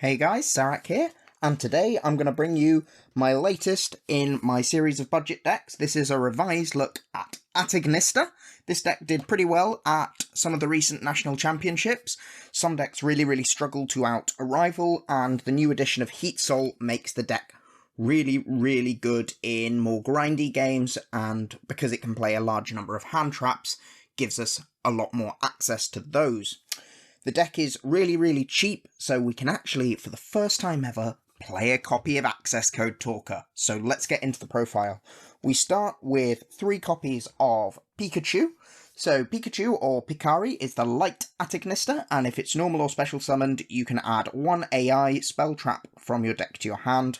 Hey guys, Sarak here, and today I'm going to bring you my latest in my series of budget decks. This is a revised look at Ignister. This deck did pretty well at some of the recent national championships. Some decks really struggled to out a rival, and the new edition of heatsoul makes the deck really good in more grindy games, and because it can play a large number of hand traps, gives us a lot more access to those. The deck is really cheap, so we can actually, for the first time ever, play a copy of Access Code Talker. So let's get into the profile. We start with 3 copies of Pikachu. So Pikachu, or Picari, is the light Ignister, and if it's normal or special summoned, you can add 1 AI spell trap from your deck to your hand.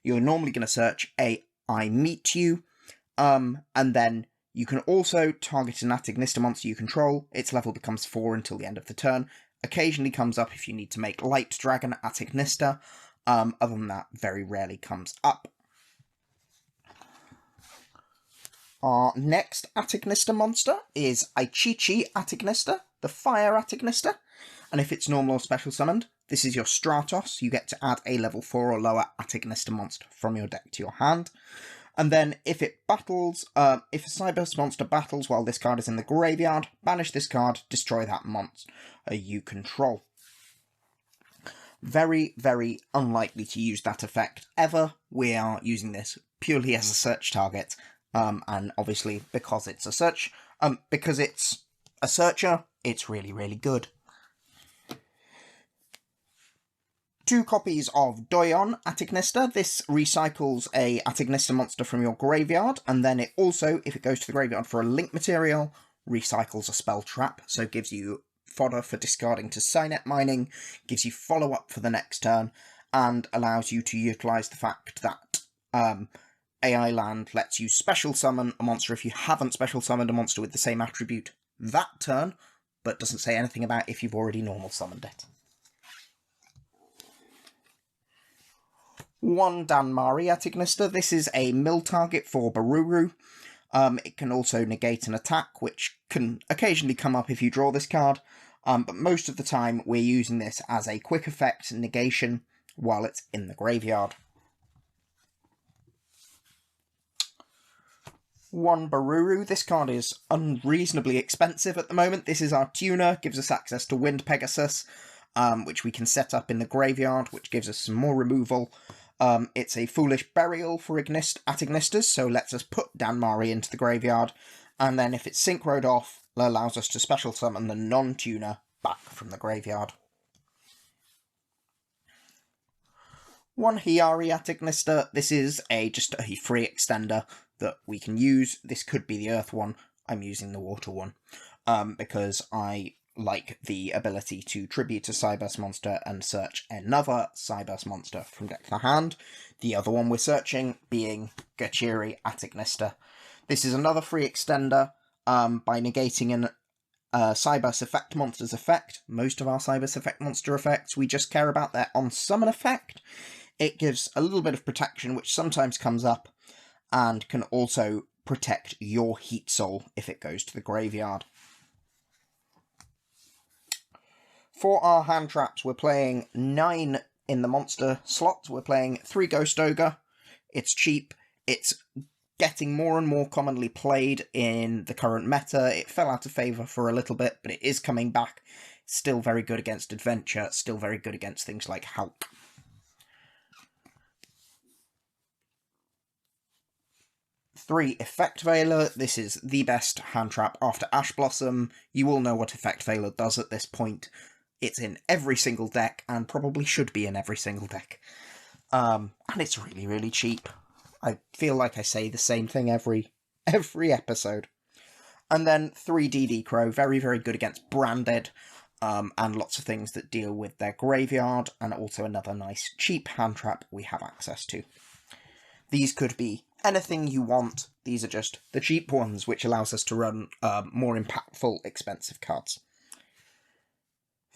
You're normally going to search AI Meet You, and then you can also target an Ignister monster you control. Its level becomes 4 until the end of the turn. Occasionally comes up if you need to make Light Dragon Ignister. Other than that, very rarely comes up. Our next Ignister monster is Aichichi Ignister, the Fire Ignister. And if it's normal or special summoned, this is your Stratos. You get to add a level 4 or lower Ignister monster from your deck to your hand. And then if it battles, if a cyberse monster battles while this card is in the graveyard, banish this card, destroy that monster you control. Very unlikely to use that effect ever. We are using this purely as a search target, and obviously because it's a search, because it's a searcher, it's really good. 2 copies of Doyon Ignister. This recycles a Ignister monster from your graveyard, and then it also, if it goes to the graveyard for a link material, recycles a spell trap, so it gives you fodder for discarding to Cynet mining, gives you follow-up for the next turn, and allows you to utilise the fact that AI land lets you special summon a monster if you haven't special summoned a monster with the same attribute that turn, but doesn't say anything about if you've already normal summoned it. 1 Danmari Ignister. This is a mill target for Baruru. It can also negate an attack, which can occasionally come up if you draw this card, but most of the time we're using this as a quick effect negation while it's in the graveyard. 1 Baruru. This card is unreasonably expensive at the moment. This is our tuner, gives us access to Wind Pegasus, which we can set up in the graveyard, which gives us some more removal. It's a foolish burial for Ignisters, so lets us put Danmari into the graveyard, and then if it's synchroed off, it allows us to special summon the non-tuner back from the graveyard. 1 Hiyari Ignister. This is just a free extender that we can use. This could be the earth one. I'm using the water one, because I like the ability to tribute a cyberse monster and search another cyberse monster from deck to hand. The other one we're searching being Gachiri Ignister. This is another free extender. By negating an cyberse effect monster's effect, most of our cyberse effect monster effects, we just care about their on-summon effect. It gives a little bit of protection, which sometimes comes up, and can also protect your heatsoul if it goes to the graveyard. For our hand traps, we're playing 9 in the monster slot. We're playing 3 Ghost Ogre. It's cheap. It's getting more and more commonly played in the current meta. It fell out of favour for a little bit, but it is coming back. It's still very good against Adventure. Still very good against things like Hulk. 3 Effect Veiler. This is the best hand trap after Ash Blossom. You all know what Effect Veiler does at this point. It's in every single deck, and probably should be in every single deck. And it's really cheap. I feel like I say the same thing every episode. And then 3 DD Crow, very good against Branded, and lots of things that deal with their graveyard, and also another nice cheap hand trap we have access to. These could be anything you want. These are just the cheap ones, which allows us to run more impactful, expensive cards.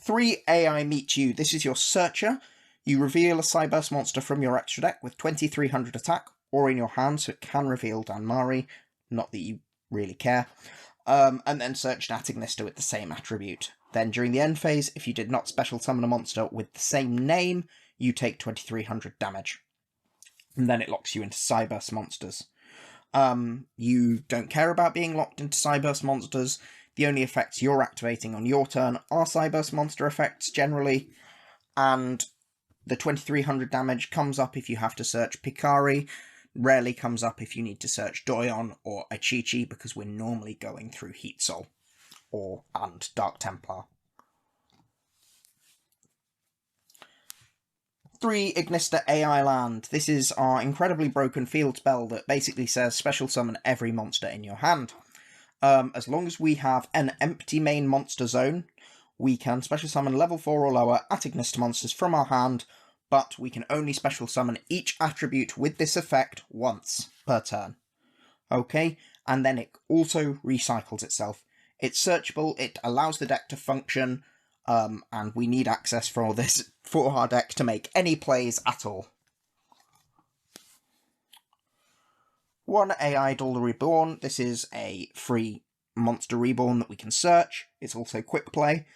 3 AI Meet You. This is your searcher. You reveal a cyberse monster from your extra deck with 2300 attack, or in your hand, so it can reveal Danmari. Not that you really care. And then search an Ignister with the same attribute. Then during the end phase, if you did not special summon a monster with the same name, you take 2300 damage. And then it locks you into cyberse monsters. You don't care about being locked into cyberse monsters. The only effects you're activating on your turn are cyberse monster effects generally, and the 2300 damage comes up if you have to search Picari, rarely comes up if you need to search Doyon or Achichi, because we're normally going through Heatsoul and Dark Templar. 3 Ignister AI Land. This is our incredibly broken field spell that basically says special summon every monster in your hand. As long as we have an empty main monster zone, we can special summon level 4 or lower at Ignister monsters from our hand, but we can only special summon each attribute with this effect once per turn. Okay, and then it also recycles itself. It's searchable, it allows the deck to function, and we need access for this for our deck to make any plays at all. 1 AI Duel Reborn. This is a free monster reborn that we can search. It's also quick play.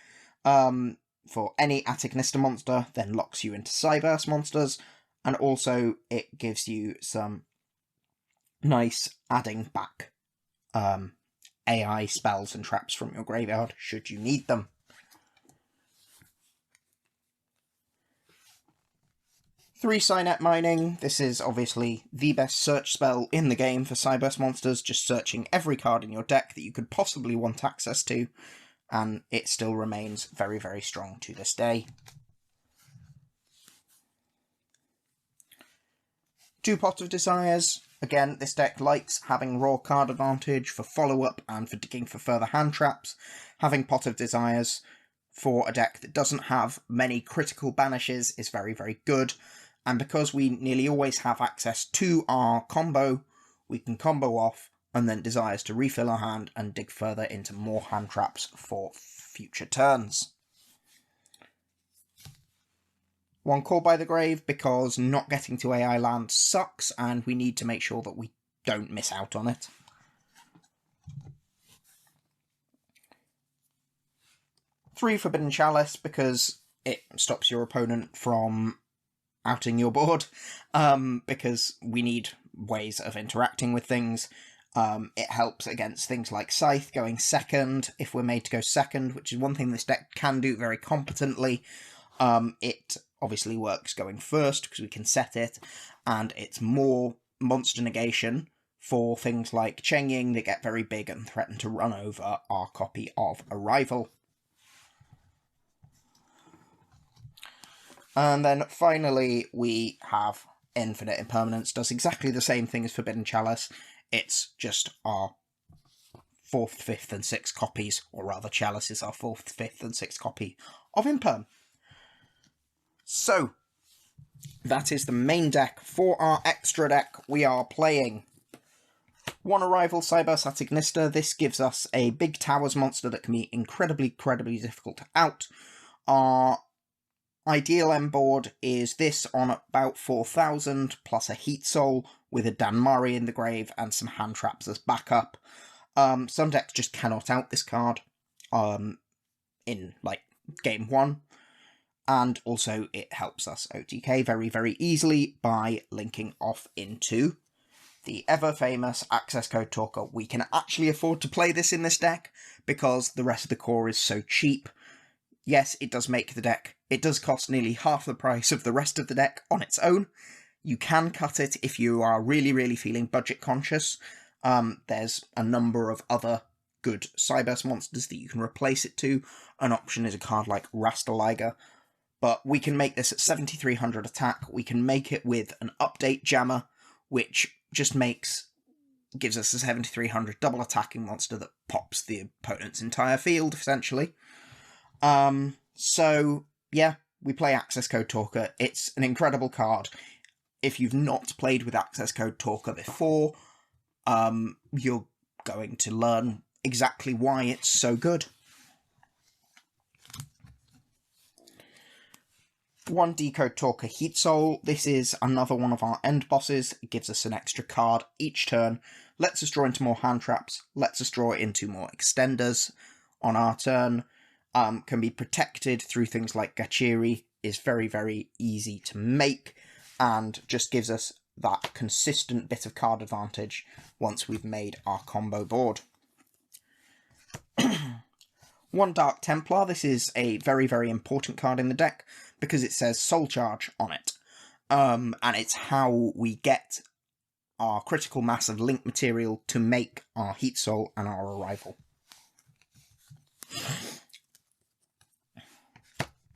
For any Ignister monster, then locks you into cyberse monsters, and also it gives you some nice adding back AI spells and traps from your graveyard should you need them. 3 Cynet Mining. This is obviously the best search spell in the game for cyberse monsters, just searching every card in your deck that you could possibly want access to, and it still remains very, very strong to this day. 2 Pot of Desires. Again, this deck likes having raw card advantage for follow-up and for digging for further hand traps. Having Pot of Desires for a deck that doesn't have many critical banishes is very, very good. And because we nearly always have access to our combo, we can combo off and then Desires to refill our hand and dig further into more hand traps for future turns. 1 Call by the Grave, because not getting to AI land sucks and we need to make sure that we don't miss out on it. 3 Forbidden Chalice, because it stops your opponent from outing your board, because we need ways of interacting with things. It helps against things like Scythe going second, if we're made to go second, which is one thing this deck can do very competently. It obviously works going first, because we can set it, and it's more monster negation for things like Cheng Ying that get very big and threaten to run over our copy of Arrival. And then finally we have Infinite Impermanence. Does exactly the same thing as Forbidden Chalice. It's just our 4th, 5th and 6th copies, or rather Chalice is our 4th, 5th and 6th copy of Imperm. So, that is the main deck. For our extra deck, we are playing 1 Arrival Cyberse at Ignister. This gives us a big towers monster that can be incredibly difficult to out. Our ideal end board is this on about 4000, plus a Heatsoul with a Danmari in the grave and some hand traps as backup. Some decks just cannot out this card in, like, game 1. And also it helps us OTK very, very easily by linking off into the ever-famous access code talker. We can actually afford to play this in this deck because the rest of the core is so cheap. Yes, it does make the deck. It does cost nearly half the price of the rest of the deck on its own. You can cut it if you are really feeling budget conscious. There's a number of other good cyberse monsters that you can replace it to. An option is a card like Rastaliger. But we can make this at 7300 attack. We can make it with an update jammer, which just gives us a 7300 double attacking monster that pops the opponent's entire field, essentially. So, yeah, we play Access Code Talker. It's an incredible card. If you've not played with Access Code Talker before, you're going to learn exactly why it's so good. 1 Decode Talker Heatsoul. This is another one of our end bosses. It gives us an extra card each turn, lets us draw into more hand traps, lets us draw into more extenders on our turn, can be protected through things like Gachiri is very, very easy to make and just gives us that consistent bit of card advantage once we've made our combo board. One Dark Templar. This is a very, very important card in the deck because it says Soul Charge on it. And it's how we get our critical mass of link material to make our heatsoul and our arrival.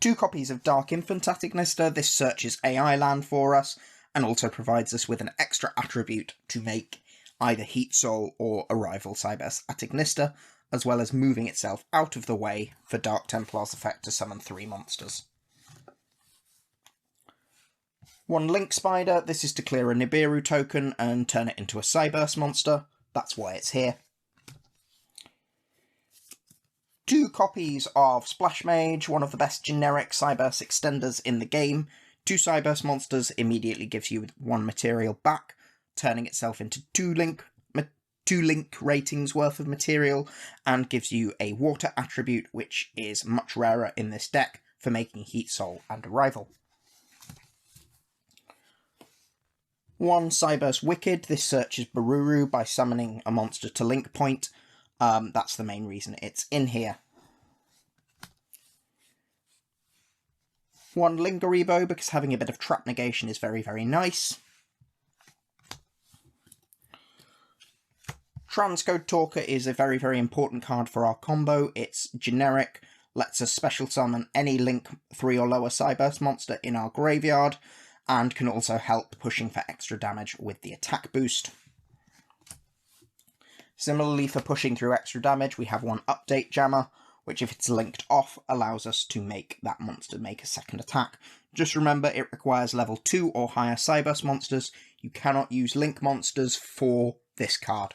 2 copies of Dark Infant at Ignister. This searches AI land for us and also provides us with an extra attribute to make either heatsoul or arrival cyberse at Ignister, as well as moving itself out of the way for Dark Templar's effect to summon 3 monsters. 1 Link Spider. This is to clear a Nibiru token and turn it into a cyberse monster. That's why it's here. 2 copies of Splash Mage, one of the best generic cyberse extenders in the game. 2 cyberse monsters immediately gives you 1 material back, turning itself into 2 link ratings worth of material, and gives you a water attribute, which is much rarer in this deck for making heatsoul and arrival. 1 Cyberse Wicked. This searches Bururu by summoning a monster to link point. That's the main reason it's in here. 1 Lingeribo, because having a bit of trap negation is very, very nice. Transcode Talker is a very, very important card for our combo. It's generic, lets us special summon any link 3 or lower cyberse monster in our graveyard, and can also help pushing for extra damage with the attack boost. Similarly, for pushing through extra damage, we have 1 Update Jammer, which if it's linked off, allows us to make that monster make a second attack. Just remember, it requires level 2 or higher cyberse monsters. You cannot use link monsters for this card.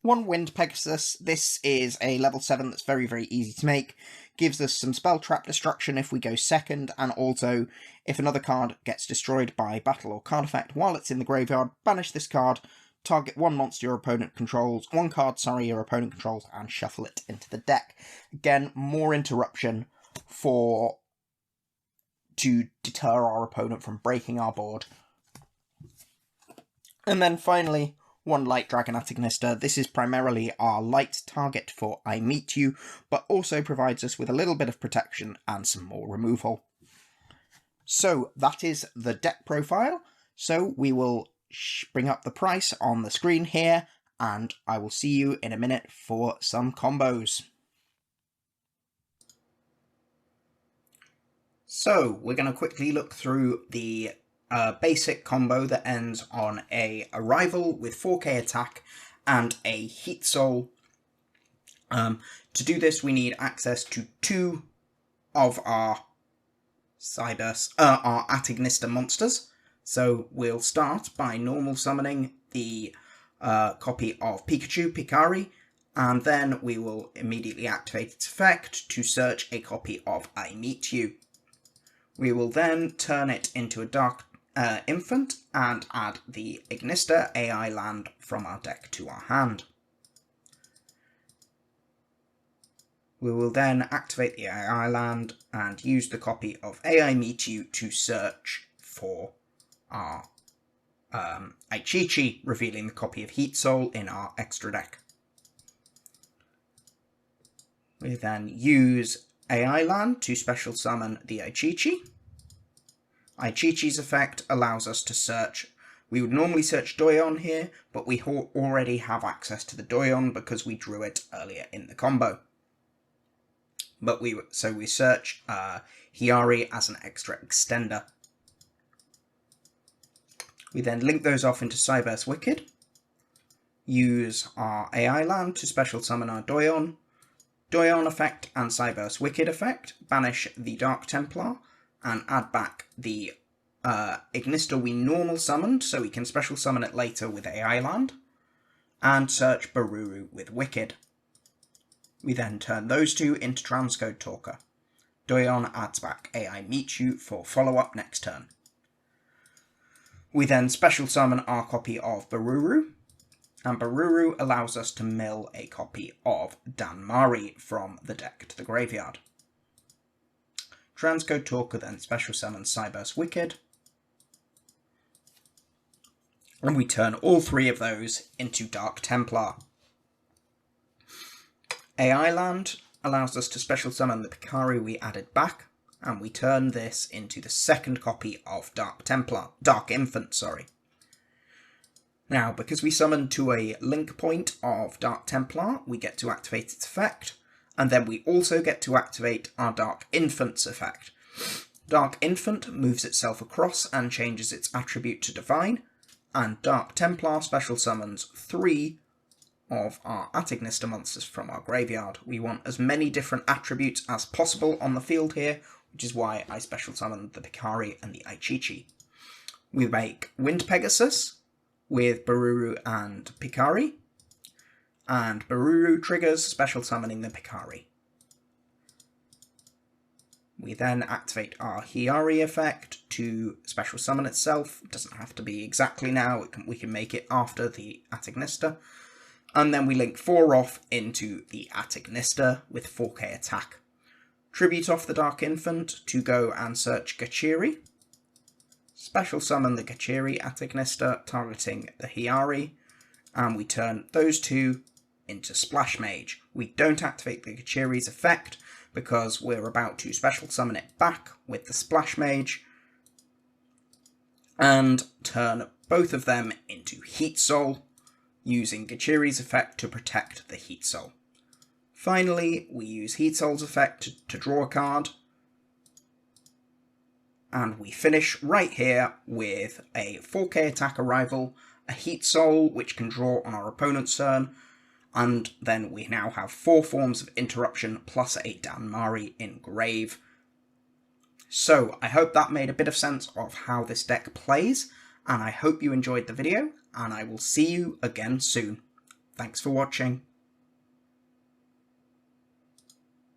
1 Wind Pegasus. This is a level 7 that's very, very easy to make. Gives us some spell trap destruction if we go second, and also if another card gets destroyed by battle or card effect while it's in the graveyard, banish this card, target 1 monster your opponent controls, 1 card, your opponent controls, and shuffle it into the deck. Again, more interruption to deter our opponent from breaking our board. And then finally, 1 Light Dragon at Ignister. This is primarily our light target for I Meet You, but also provides us with a little bit of protection and some more removal. So that is the deck profile. So we will bring up the price on the screen here, and I will see you in a minute for some combos. So we're going to quickly look through the basic combo that ends on a arrival with 4k attack and a heatsoul. To do this, we need access to 2 of our cyberse, our at Ignister monsters. So we'll start by normal summoning the copy of Picari, and then we will immediately activate its effect to search a copy of I Meet You. We will then turn it into a Dark Infant and add the Ignister AI land from our deck to our hand. We will then activate the AI land and use the copy of AI Meet You to search for our Aichichi, revealing the copy of heatsoul in our extra deck. We then use AI land to special summon the Aichichi. Aichichi's effect allows us to search. We would normally search Doyon here, but we already have access to the Doyon because we drew it earlier in the combo. But we search Hiari as an extra extender. We then link those off into Cyberse Wicked, use our AI land to special summon our Doyon, Doyon effect and Cyberse Wicked effect, banish the Dark Templar, and add back the Ignister we normal summoned, so we can special summon it later with AI land, and search Bururu with Wicked. We then turn those 2 into Transcode Talker. Doyon adds back AI Meet You for follow-up next turn. We then special summon our copy of Bururu, And Boruru allows us to mill a copy of Danmari from the deck to the graveyard. Transcode Talker then special summons cyberse Wicked. And we turn all three of those into Dark Templar. AI Land allows us to special summon the Picari we added back, and we turn this into the second copy of Dark Infant. Now, because we summoned to a link point of Dark Templar, we get to activate its effect, and then we also get to activate our Dark Infant's effect. Dark Infant moves itself across and changes its attribute to Divine, and Dark Templar special summons 3 of our Ignister monsters from our graveyard. We want as many different attributes as possible on the field here, which is why I special summoned the Picari and the Aichichi. We make Wind Pegasus with Boruru and Picari, and Boruru triggers special summoning the Picari. We then activate our Hiari effect to special summon itself. It doesn't have to be exactly now, we can make it after the Ignister. And then we link 4 off into the Ignister with 4k attack. Tribute off the Dark Infant to go and search Gachiri. Special summon the Gachiri Ignister, targeting the Hiari, and we turn those two into Splash Mage. We don't activate the Gachiri's effect because we're about to special summon it back with the Splash Mage, and turn both of them into Heatsoul, using Gachiri's effect to protect the Heatsoul. Finally, we use Heatsoul's effect to draw a card, and we finish right here with a 4k attack arrival, a Heatsoul which can draw on our opponent's turn, and then we now have 4 forms of interruption plus a Danmari in grave. So I hope that made a bit of sense of how this deck plays, and I hope you enjoyed the video, and I will see you again soon. Thanks for watching.